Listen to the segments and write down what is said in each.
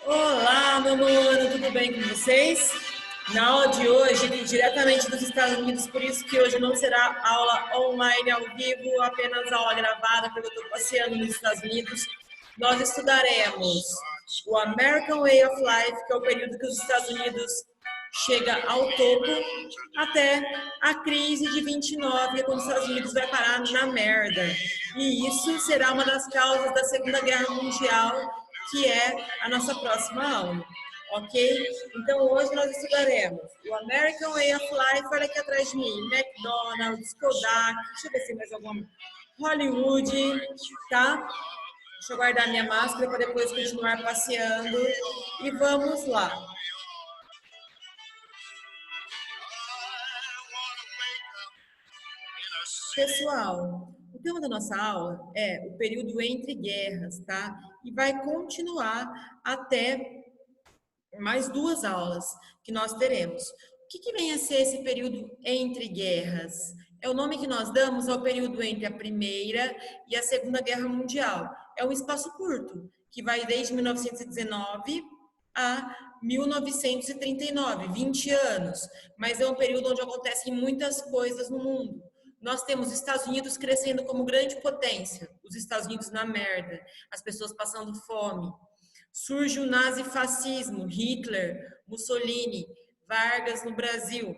Olá, meu ano, tudo bem com vocês? Na aula de hoje, diretamente dos Estados Unidos, por isso que hoje não será aula online ao vivo, apenas aula gravada, porque eu estou passeando nos Estados Unidos. Nós estudaremos o American Way of Life, que é o período que os Estados Unidos chega ao topo, até a crise de 29, quando os Estados Unidos vai parar na merda. E isso será uma das causas da Segunda Guerra Mundial, que é a nossa próxima aula, ok? Então, hoje nós estudaremos o American Way of Life, olha aqui atrás de mim, McDonald's, Kodak, deixa eu ver se tem mais alguma, Hollywood, tá? Deixa eu guardar minha máscara para depois continuar passeando. E vamos lá. Pessoal, o tema da nossa aula é o período entre guerras, tá? E vai continuar até mais duas aulas que nós teremos. O que vem a ser esse período entre guerras? É o nome que nós damos ao período entre a Primeira e a Segunda Guerra Mundial. É um espaço curto, que vai desde 1919 a 1939, 20 anos. Mas é um período onde acontecem muitas coisas no mundo. Nós temos os Estados Unidos crescendo como grande potência, os Estados Unidos na merda, as pessoas passando fome. Surge o nazifascismo, Hitler, Mussolini, Vargas no Brasil.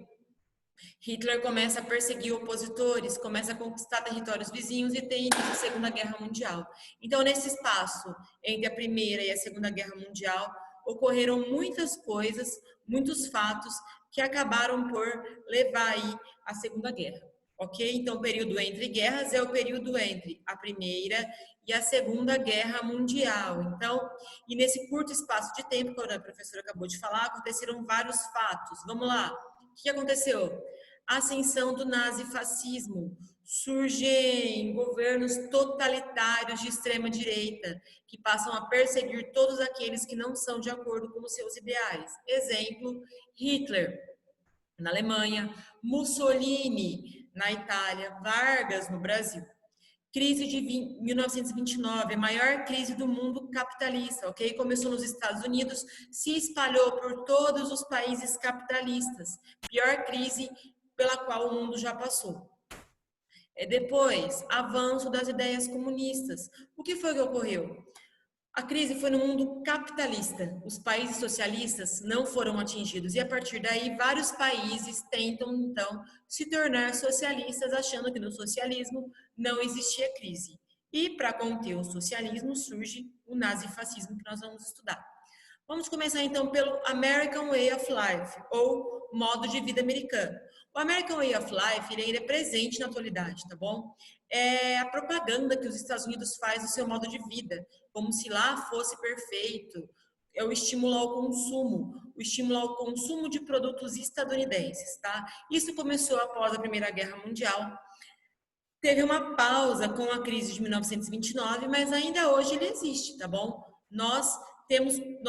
Hitler começa a perseguir opositores, começa a conquistar territórios vizinhos e tem início a Segunda Guerra Mundial. Então, nesse espaço entre a Primeira e a Segunda Guerra Mundial, ocorreram muitas coisas, muitos fatos que acabaram por levar aí à Segunda Guerra. Ok? Então, o período entre guerras é o período entre a Primeira e a Segunda Guerra Mundial. Então, e nesse curto espaço de tempo, como a professora acabou de falar, aconteceram vários fatos. Vamos lá. O que aconteceu? A ascensão do nazifascismo. Surgem governos totalitários de extrema direita que passam a perseguir todos aqueles que não são de acordo com os seus ideais. Exemplo, Hitler na Alemanha, Mussolini na Itália, Vargas no Brasil. Crise de 1929, a maior crise do mundo capitalista, ok? Começou nos Estados Unidos, se espalhou por todos os países capitalistas. Pior crise pela qual o mundo já passou. Depois, avanço das ideias comunistas. O que foi que ocorreu? A crise foi no mundo capitalista. Os países socialistas não foram atingidos e a partir daí vários países tentam então se tornar socialistas, achando que no socialismo não existia crise. E para conter o socialismo surge o nazifascismo que nós vamos estudar. Vamos começar então pelo American Way of Life, ou modo de vida americano. O American Way of Life ele ainda é presente na atualidade, tá bom? É a propaganda que os Estados Unidos faz do seu modo de vida, como se lá fosse perfeito. É o estímulo ao consumo de produtos estadunidenses, tá? Isso começou após a Primeira Guerra Mundial. Teve uma pausa com a crise de 1929, mas ainda hoje ele existe, tá bom? Nós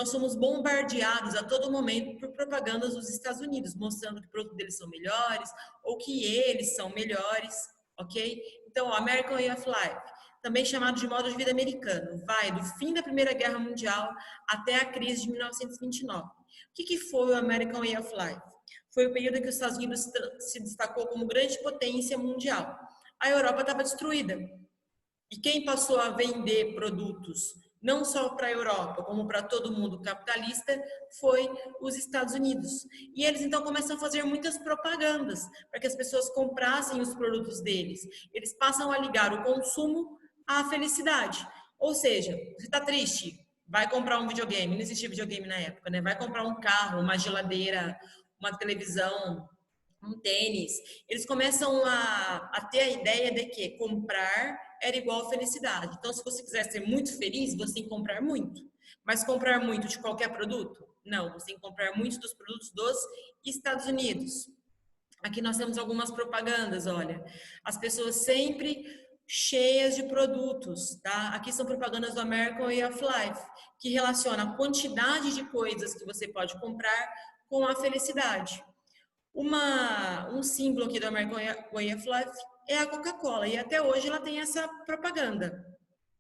somos bombardeados a todo momento por propagandas dos Estados Unidos, mostrando que o produto deles são melhores ou que eles são melhores, ok? Então, o American Way of Life, também chamado de modo de vida americano, vai do fim da Primeira Guerra Mundial até a crise de 1929. O que foi o American Way of Life? Foi o período em que os Estados Unidos se destacou como grande potência mundial. A Europa estava destruída. E quem passou a vender produtos, não só para a Europa, como para todo mundo capitalista, foi os Estados Unidos. E eles então começam a fazer muitas propagandas para que as pessoas comprassem os produtos deles. Eles passam a ligar o consumo à felicidade. Ou seja, você está triste, vai comprar um videogame. Não existia videogame na época, né? Vai comprar um carro, uma geladeira, uma televisão, um tênis. Eles começam a ter a ideia de que comprar era igual a felicidade. Então, se você quiser ser muito feliz, você tem que comprar muito. Mas comprar muito de qualquer produto? Não, você tem que comprar muito dos produtos dos Estados Unidos. Aqui nós temos algumas propagandas, olha. As pessoas sempre cheias de produtos, tá? Aqui são propagandas do American Way of Life, que relaciona a quantidade de coisas que você pode comprar com a felicidade. Um símbolo aqui do American Way of Life é a Coca-Cola, e até hoje ela tem essa propaganda.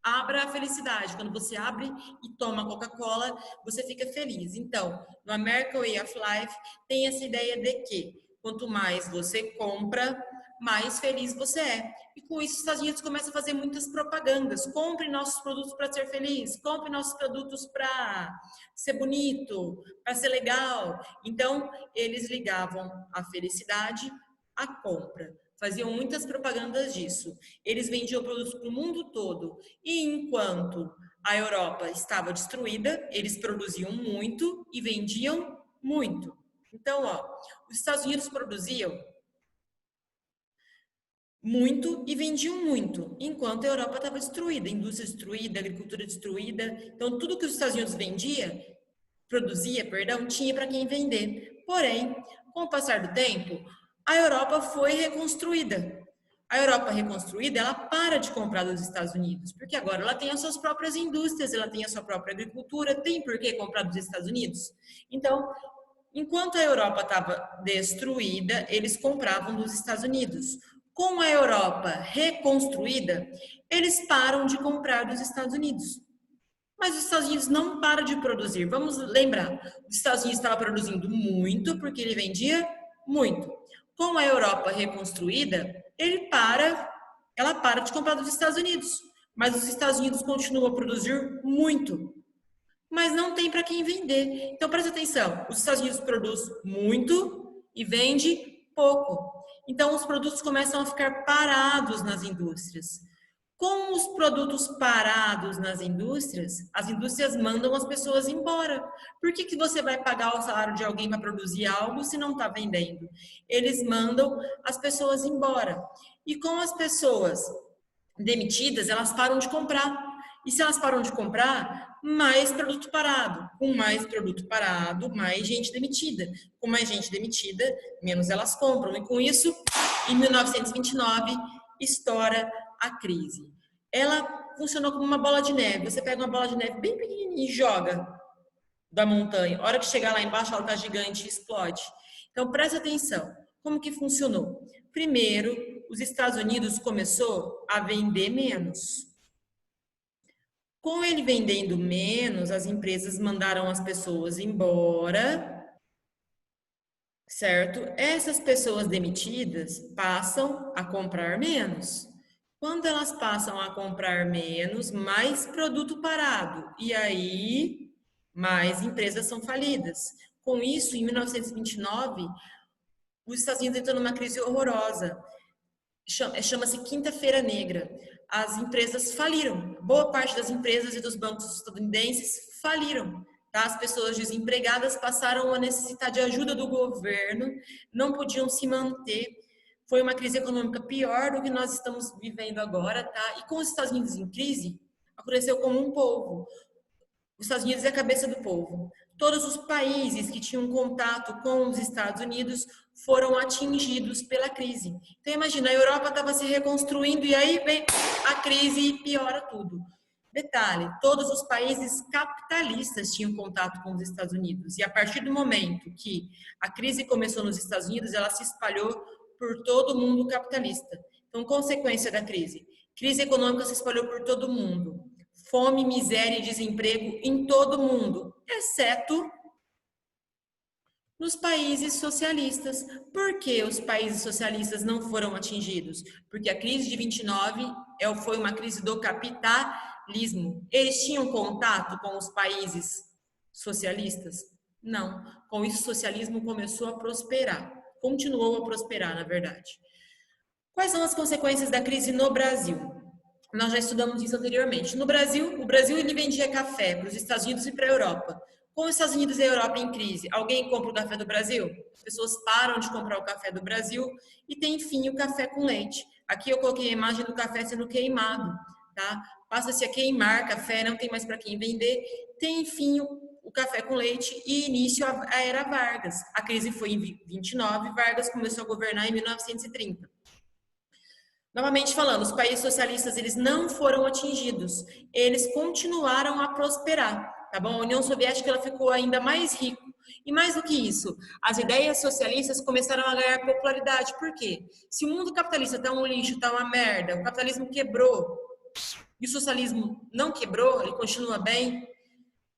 Abra a felicidade. Quando você abre e toma Coca-Cola, você fica feliz. Então, no American Way of Life, tem essa ideia de que quanto mais você compra, mais feliz você é. E com isso, os Estados Unidos começam a fazer muitas propagandas. Compre nossos produtos para ser feliz, compre nossos produtos para ser bonito, para ser legal. Então, eles ligavam a felicidade à compra. Faziam muitas propagandas disso. Eles vendiam produtos para o mundo todo. E enquanto a Europa estava destruída, eles produziam muito e vendiam muito. Então, ó, os Estados Unidos produziam muito e vendiam muito, enquanto a Europa estava destruída, indústria destruída, agricultura destruída. Então, tudo que os Estados Unidos produzia, perdão, tinha para quem vender. Porém, com o passar do tempo, a Europa foi reconstruída. A Europa reconstruída, ela para de comprar dos Estados Unidos, porque agora ela tem as suas próprias indústrias, ela tem a sua própria agricultura, tem por que comprar dos Estados Unidos? Então, enquanto a Europa estava destruída, eles compravam dos Estados Unidos. Com a Europa reconstruída, eles param de comprar dos Estados Unidos. Mas os Estados Unidos não param de produzir. Vamos lembrar, os Estados Unidos estava produzindo muito porque ele vendia muito. Com a Europa reconstruída, ela para de comprar dos Estados Unidos. Mas os Estados Unidos continuam a produzir muito, mas não tem para quem vender. Então presta atenção, os Estados Unidos produz muito e vende pouco. Então os produtos começam a ficar parados nas indústrias. Com os produtos parados nas indústrias, as indústrias mandam as pessoas embora. Por que você vai pagar o salário de alguém para produzir algo se não está vendendo? Eles mandam as pessoas embora. E com as pessoas demitidas, elas param de comprar. E se elas param de comprar, mais produto parado. Com mais produto parado, mais gente demitida. Com mais gente demitida, menos elas compram. E com isso, em 1929, estoura a crise. Ela funcionou como uma bola de neve. Você pega uma bola de neve bem pequenininha e joga da montanha. A hora que chegar lá embaixo, ela está gigante e explode. Então, presta atenção. Como que funcionou? Primeiro, os Estados Unidos começou a vender menos. Com ele vendendo menos, as empresas mandaram as pessoas embora, certo? Essas pessoas demitidas passam a comprar menos. Quando elas passam a comprar menos, mais produto parado. E aí, mais empresas são falidas. Com isso, em 1929, os Estados Unidos entrou numa crise horrorosa. Chama-se Quinta-feira Negra. As empresas faliram. Boa parte das empresas e dos bancos estadunidenses faliram. Tá? As pessoas desempregadas passaram a necessitar de ajuda do governo, não podiam se manter. Foi uma crise econômica pior do que nós estamos vivendo agora, tá? E com os Estados Unidos em crise, aconteceu como um povo. Os Estados Unidos é a cabeça do povo. Todos os países que tinham contato com os Estados Unidos foram atingidos pela crise. Então imagina, a Europa estava se reconstruindo e aí vem a crise e piora tudo. Detalhe, todos os países capitalistas tinham contato com os Estados Unidos. E a partir do momento que a crise começou nos Estados Unidos, ela se espalhou por todo o mundo capitalista. Então, consequência da crise. Crise econômica se espalhou por todo o mundo. Fome, miséria e desemprego em todo o mundo, exceto nos países socialistas. Por que os países socialistas não foram atingidos? Porque a crise de 29 foi uma crise do capitalismo. Eles tinham contato com os países socialistas? Não. Com isso, o socialismo começou a prosperar. Continuou a prosperar, na verdade. Quais são as consequências da crise no Brasil? Nós já estudamos isso anteriormente. No Brasil, o Brasil ele vendia café para os Estados Unidos e para a Europa. Com os Estados Unidos e a Europa em crise, alguém compra o café do Brasil? As pessoas param de comprar o café do Brasil e tem, enfim, o café com leite. Aqui eu coloquei a imagem do café sendo queimado, tá? Passa-se a queimar café, não tem mais para quem vender. Tem, enfim, o café com leite e início à era Vargas. A crise foi em 29, Vargas começou a governar em 1930. Novamente falando, os países socialistas eles não foram atingidos, eles continuaram a prosperar, tá bom? A União Soviética ela ficou ainda mais rica. E mais do que isso, as ideias socialistas começaram a ganhar popularidade. Por quê? Se o mundo capitalista está um lixo, está uma merda, o capitalismo quebrou, e o socialismo não quebrou, ele continua bem,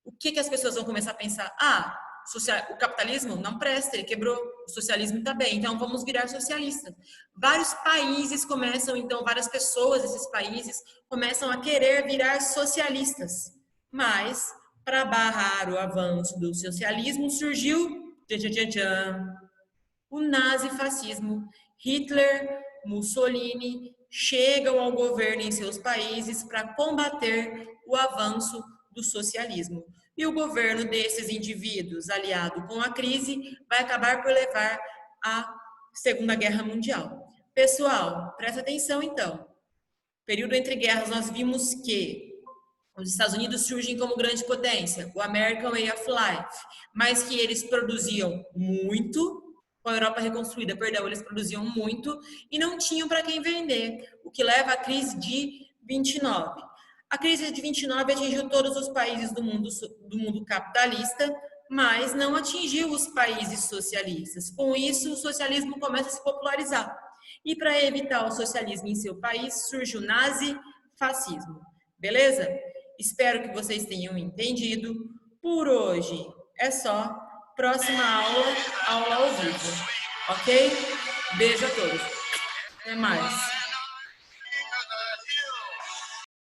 o que as pessoas vão começar a pensar? Ah, o capitalismo não presta, ele quebrou, o socialismo está bem, então vamos virar socialista. Vários países começam, então, várias pessoas desses países começam a querer virar socialistas. Mas, para barrar o avanço do socialismo, surgiu o nazifascismo. Hitler, Mussolini chegam ao governo em seus países para combater o avanço do socialismo. E o governo desses indivíduos, aliado com a crise, vai acabar por levar à Segunda Guerra Mundial. Pessoal, presta atenção então. Período entre guerras, nós vimos que os Estados Unidos surgem como grande potência, o American Way of Life, mas que eles produziam muito, com a Europa reconstruída, perdão, eles produziam muito e não tinham para quem vender, o que leva à crise de 29. A crise de 29 atingiu todos os países do mundo capitalista, mas não atingiu os países socialistas. Com isso, o socialismo começa a se popularizar. E para evitar o socialismo em seu país, surge o nazifascismo. Beleza? Espero que vocês tenham entendido. Por hoje é só. Próxima aula, aula ao vivo. Ok? Beijo a todos. Até mais.